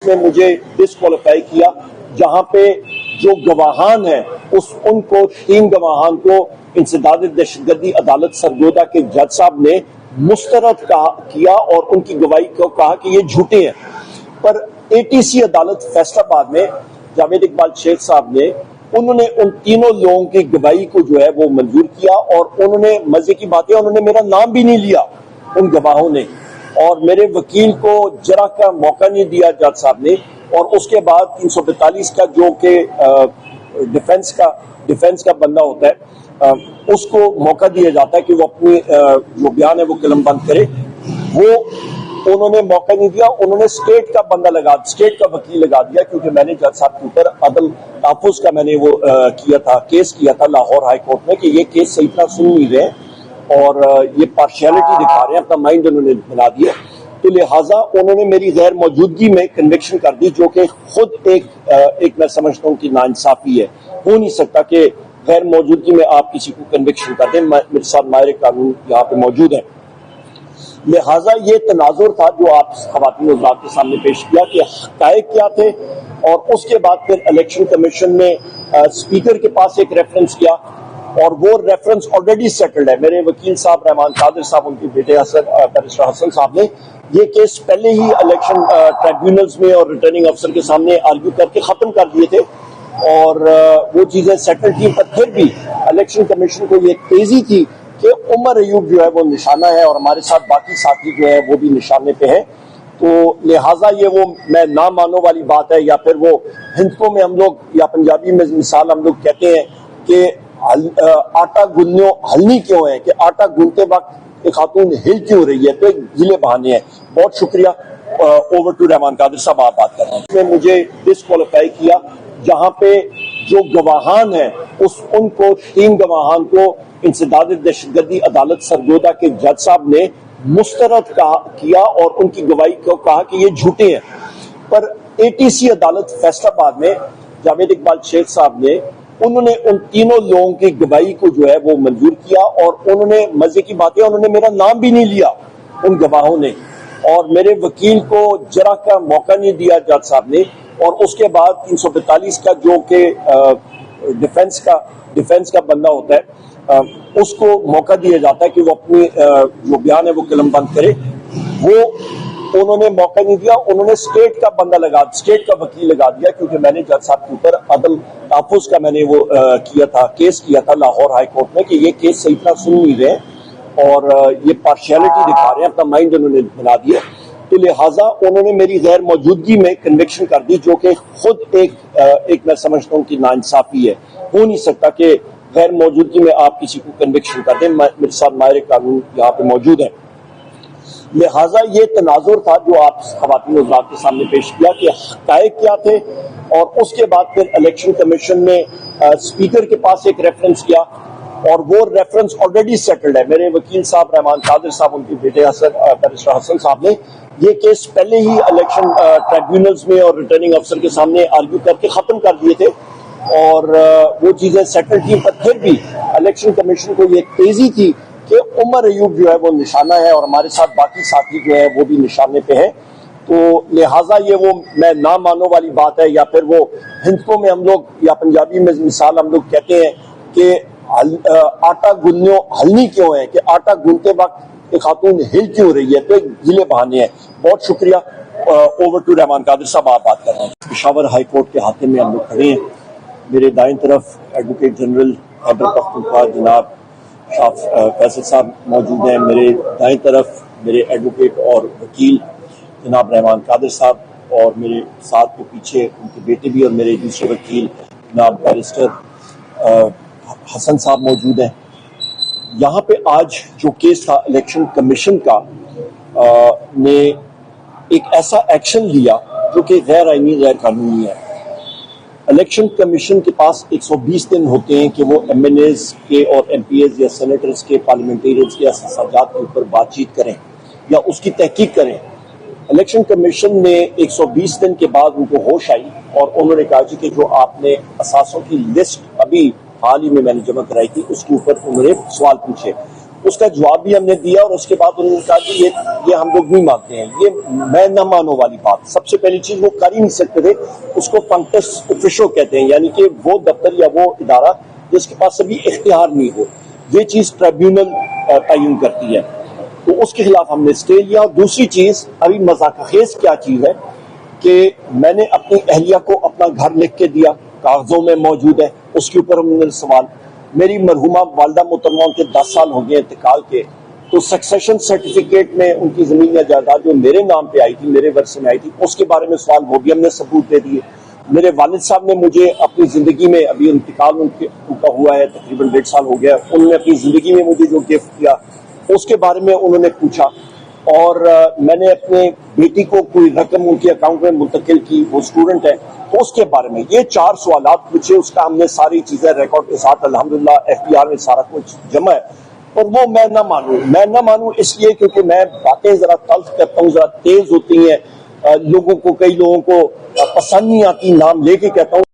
में मुझे डिस्क्वालीफाई किया, जहां पे जो गवाहान है उनको 3 गवाहान को इंसदाद दहशतगर्दी अदालत सरगोदा के जज साहब ने मुस्तरद किया और उनकी गवाही को कहा कि ये झूठे हैं। पर एटीसी अदालत फैसलाबाद में जावेद इकबाल शेख साहब ने उन्होंने उन तीनों लोगों की गवाही को जो है वो मंजूर किया और उन्होंने मजे की बात है उन्होंने मेरा नाम भी नहीं लिया उन गवाहों ने, और मेरे वकील को जरा का मौका नहीं दिया जज साहब ने। और उसके बाद 342 का जो कि डिफेंस का बंदा होता है उसको मौका दिया जाता है कि वो अपनी जो बयान है वो कलमबंद करे, वो उन्होंने मौका नहीं दिया। उन्होंने स्टेट का वकील लगा दिया, क्योंकि मैंने जज साहब के ऊपर अदल तहफ़्फ़ुज़ का मैंने वो केस किया था लाहौर हाई कोर्ट में कि ये केस सही तरह सुन नहीं रहे और ये पार्शियलिटी दिखा रहे हैं, अपना माइंड उन्होंने बना दिया। तो लिहाजा उन्होंने मेरी गैर मौजूदगी में कन्विक्शन कर दी, जो कि खुद एक मैं समझता हूँ कि नाइंसाफी है। हो नहीं सकता कि गैर मौजूदगी में आप किसी को कन्विक्शन कर दें। मेरे साथ माहिर कानून यहाँ पे मौजूद है। लिहाजा ये तनाजुर था जो आप ख़वातीन हज़रात के सामने पेश किया कि हक़ाइक़ क्या थे, और उसके बाद फिर इलेक्शन कमीशन ने स्पीकर के पास एक रेफरेंस किया और वो रेफरेंस ऑलरेडी सेटल्ड है। मेरे वकील साहब रहमान कादिर साहब, उनके बेटे बैरिस्टर हसन साहब ने ये केस पहले ही इलेक्शन ट्राइब्यूनल्स में और रिटर्निंग अफसर के सामने आर्ग्यू करके ख़त्म कर दिए थे और वो चीज़ें सेटल थी। पर फिर भी इलेक्शन कमीशन को ये तेज़ी थी कि उमर अयूब जो है वो निशाना है और हमारे साथ बाकी साथी जो है वो भी निशाने पे है। तो लिहाजा ये वो मैं ना मानो वाली बात है, या फिर वो हिंदुओं में हम लोग या पंजाबी में मिसाल हम लोग कहते हैं कि आटा गुन्नो हलनी क्यों है, कि आटा गूंथते वक्त एक खातून हिल क्यों रही है, तो एक गिले बहाने हैं। बहुत शुक्रिया। ओवर टू रहमान कादिर साहब, आप बात कर रहे हैं। इसमें मुझे डिस्क्वालीफाई किया, जहां पे जो गवाहान है उनको 3 गवाहान को इंसदाद दहशतगर्दी अदालत सरगोदा के जज साहब ने मुस्तरद किया और उनकी गवाही को कहा कि ये झूठे हैं। पर एटीसी अदालत फैसलाबाद में जावेद इकबाल शेख साहब ने उन्होंने उन तीनों लोगों की गवाही को जो है वो मंजूर किया और उन्होंने मजे की बात है उन्होंने मेरा नाम भी नहीं लिया उन गवाहों ने, और मेरे वकील को जरा का मौका नहीं दिया जज साहब ने। और उसके बाद 342 का जो कि डिफेंस का बंदा होता है उसको मौका दिया जाता है कि वो अपनी जो बयान है वो कलमबंद करे, वो उन्होंने मौका नहीं दिया। उन्होंने स्टेट का वकील लगा दिया, क्योंकि मैंने जज साहब के ऊपर अदल तहफ़्फ़ुज़ का मैंने वो केस किया था लाहौर हाई कोर्ट में कि ये केस सही तरह सुन नहीं रहे और ये पार्शियलिटी दिखा रहे हैं, अपना माइंड उन्होंने बना दिया। तो लिहाजा उन्होंने मेरी गैर मौजूदगी में कन्विक्शन कर दी, जो कि खुद एक मैं समझता हूँ कि नाइंसाफी है। हो नहीं सकता कि गैर मौजूदगी में आप किसी को कन्विक्शन कर दें। मेरे साथ माहिर कानून यहाँ पे मौजूद है। लिहाजा ये तनाजुर था जो आप ख़वातीन हज़रात के सामने पेश किया कि हक़ाइक़ क्या थे, और उसके बाद फिर इलेक्शन कमीशन ने स्पीकर के पास एक रेफरेंस किया और वो रेफरेंस ऑलरेडी सेटल्ड है। मेरे वकील साहब रहमान कादिर साहब, उनके बेटे बैरिस्टर हसन साहब ने ये केस पहले ही इलेक्शन ट्राइब्यूनल्स में और रिटर्निंग अफसर के सामने आर्ग्यू करके ख़त्म कर दिए थे और वो चीज़ें सेटल थी। पर फिर भी इलेक्शन कमीशन को ये तेज़ी थी कि उमर अयूब जो है वो निशाना है और हमारे साथ बाकी साथी जो है वो भी निशाने पे है। तो लिहाजा ये वो मैं ना मानो वाली बात है, या फिर वो हिंदुओं में हम लोग या पंजाबी में मिसाल हम लोग कहते हैं कि आटा गुन्नो हलनी क्यों है, कि आटा गूंथते वक्त एक खातून हिल क्यों रही है, तो एक गिले बहाने हैं। बहुत शुक्रिया। ओवर टू रहमान कादिर साहब, आप बात कर रहे हैं। पेशावर हाई कोर्ट के हाथे में हम लोग खड़े हैं। मेरे दाएं तरफ एडवोकेट जनरल खैबर पख्तूनख्वा जनाब फैसल साहब मौजूद हैं। मेरे दाएं तरफ मेरे एडवोकेट और वकील जनाब रहमान कादिर साहब, और मेरे साथ के पीछे उनके बेटे भी और मेरे दूसरे वकील जनाब बैरिस्टर हसन साहब मौजूद हैं। यहाँ पे आज जो केस था इलेक्शन कमीशन का ने एक ऐसा एक्शन लिया जो कि गैर आईनी गैर कानूनी है। इलेक्शन कमीशन के पास 120 दिन होते हैं कि वो एमएनएज के और एमपीएज या सेनेटर्स के पार्लियामेंटेरियंस के असाजात के ऊपर बातचीत करें या उसकी तहकीक करें। इलेक्शन कमीशन ने 120 दिन के बाद उनको होश आई और उन्होंने कहा कि जो आपने असासों की लिस्ट अभी हाल ही में मैंने जमा कराई थी उसके ऊपर उन्होंने सवाल पूछे। उसका जवाब भी हमने दिया और उसके बाद उन्होंने कहा कि ये हम लोग नहीं मानते हैं। ये मैं न मानो वाली बात। सबसे पहली चीज, वो कर ही नहीं सकते थे। उसको फंक्टस ऑफिशियो कहते हैं, यानी कि वो दफ्तर या वो इदारा जिसके पास सभी इख्तियार नहीं हो। ये चीज ट्रिब्यूनल तयन करती है, तो उसके खिलाफ हमने स्टे लिया। और दूसरी चीज, अभी मजाकखेज क्या चीज है कि मैंने अपनी अहलिया को अपना घर लिख के दिया, कागजों में मौजूद है, उसके ऊपर हमने सवाल। मेरी मरहुमा वालदा मोहतरमा के 10 साल हो गए इंतकाल के, तो सक्सेशन सर्टिफिकेट में उनकी जमीन या जायदाद जो मेरे नाम पे आई थी, मेरे वर्षे में आई थी, उसके बारे में सवाल, वो भी हमने सबूत दे दिए। मेरे वालिद साहब ने मुझे अपनी जिंदगी में, अभी इंतकाल उनका हुआ है तकरीबन 1.5 साल हो गया, उन्होंने अपनी जिंदगी में मुझे जो गिफ्ट किया उसके बारे में उन्होंने पूछा। और मैंने अपने बेटी को कोई रकम उनके अकाउंट में मुंतकिल की, वो स्टूडेंट है, तो उसके बारे में ये 4 सवालात पूछे। उसका हमने सारी चीजें रिकॉर्ड के साथ अल्हम्दुलिल्लाह FBR में सारा कुछ जमा है। और वो मैं ना मानूं इसलिए क्योंकि मैं बातें जरा तल्ख करता हूँ, जरा तेज होती हैं, लोगों को, कई लोगों को पसंद नहीं आती, नाम लेके कहता हूँ।